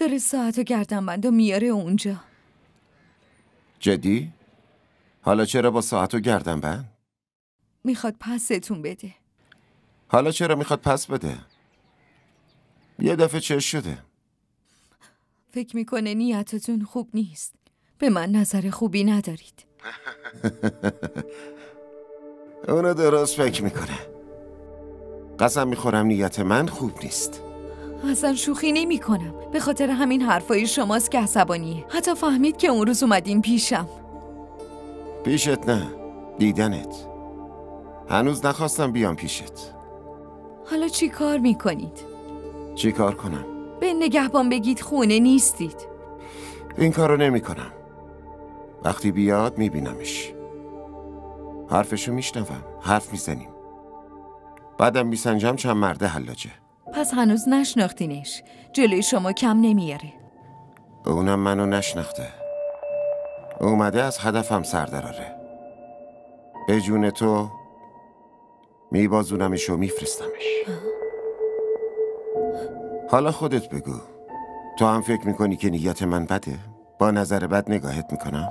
داره ساعت و گردنبند و میاره اونجا. جدی؟ حالا چرا با ساعت و گردنبند؟ میخواد پستون بده. حالا چرا میخواد پس بده؟ یه دفعه چه شده؟ فکر میکنه نیتتون خوب نیست. به من نظر خوبی ندارید. اونو درست فکر میکنه. قسم میخورم نیت من خوب نیست. اصلا شوخی نمی کنم. به خاطر همین حرفای شماست که عصبانیه. حتی فهمید که اون روز اومدین پیشم. پیشت نه، دیدنت. هنوز نخواستم بیام پیشت. حالا چی کار میکنید؟ چی کار کنم؟ به نگهبان بگید خونه نیستید. این کارو نمی کنم. وقتی بیاد میبینمش. حرفشو میشنوم. حرف میزنیم. بعدم میسنجم چند مرده حلاجه. پس هنوز نشناختینش. جلوی شما کم نمیاره. اونم منو نشناخته. اومده از هدفم سردراره. به جون تو میبازونمش و میفرستمش. حالا خودت بگو. تو هم فکر میکنی که نیت من بده؟ با نظر بد نگاهت میکنم؟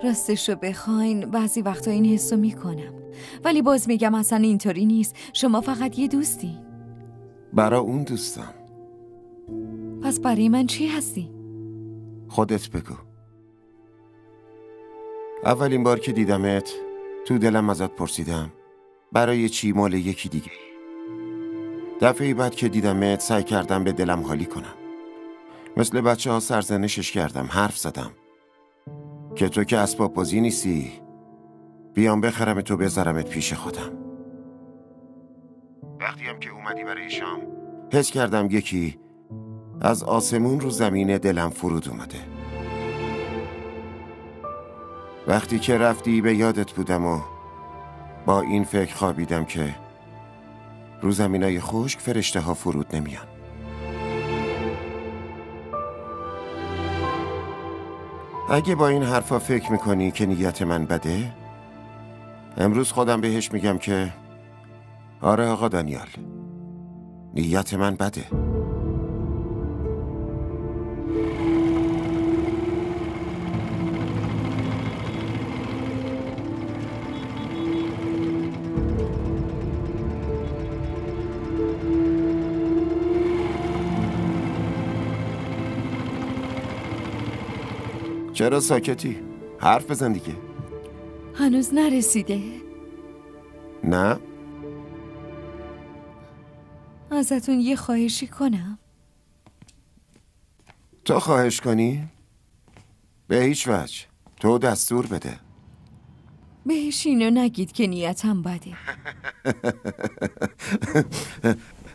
راستش رو بخواین بعضی وقتا این حسو میکنم. ولی باز میگم اصلا اینطوری نیست. شما فقط یه دوستی. برا اون دوستم. پس برای من چی هستی؟ خودت بگو. اولین بار که دیدمت تو دلم ازت پرسیدم برای چی مال یکی دیگه. دفعه بعد که دیدمت سعی کردم به دلم حالی کنم. مثل بچه ها سرزنشش کردم. حرف زدم که تو که اسباب بازی نیستی. بیام بخرم تو بذارمت پیش خودم. وقتی هم که اومدی برای شام حس کردم یکی از آسمون رو زمین دلم فرود اومده. وقتی که رفتی به یادت بودم و با این فکر خوابیدم که رو زمینای خشک فرشته ها فرود نمیان. اگه با این حرفا فکر میکنی که نیت من بده، امروز خودم بهش میگم که آره آقا دانیال، نیت من بده. چرا ساکتی؟ حرف بزن دیگه. هنوز نرسیده؟ نه؟ ازتون یه خواهشی کنم؟ تو خواهش کنی؟ به هیچ وجه. تو دستور بده. بهش اینو نگید که نیتم بده.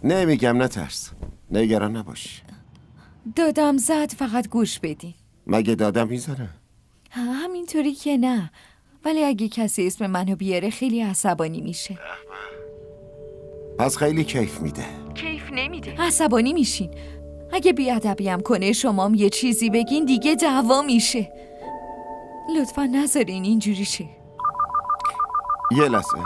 نمیگم نترس. نگران نباش. دادم زد، فقط گوش بدین. مگه دادم میزنه؟ همینطوری که نه. ولی اگه کسی اسم منو بیاره خیلی عصبانی میشه. پس خیلی کیف میده. کیف نمیده. عصبانی میشین. اگه بیادبیم کنه شمام یه چیزی بگین دیگه دعوا میشه. لطفا نذارین اینجوری شه. یه لحظه.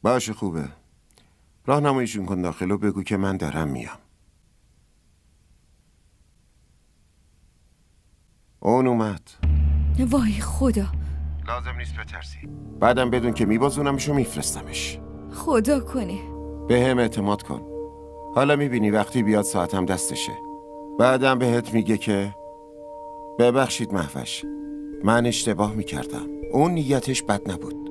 باشه خوبه. راهنماییشون کن داخل و بگو که من دارم میام. اون اومد. وای خدا. لازم نیست بترسی. بعدم بدون که میبازونمش و میفرستمش. خدا کنه. به هم اعتماد کن. حالا میبینی وقتی بیاد ساعتم دستشه. بعدم بهت میگه که ببخشید مهوش، من اشتباه میکردم. اون نیتش بد نبود.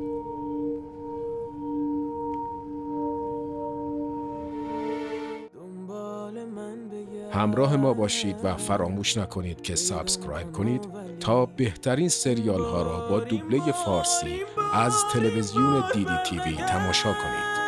همراه ما باشید و فراموش نکنید که سابسکرایب کنید تا بهترین سریال ها را با دوبله فارسی از تلویزیون دیدی تیوی تماشا کنید.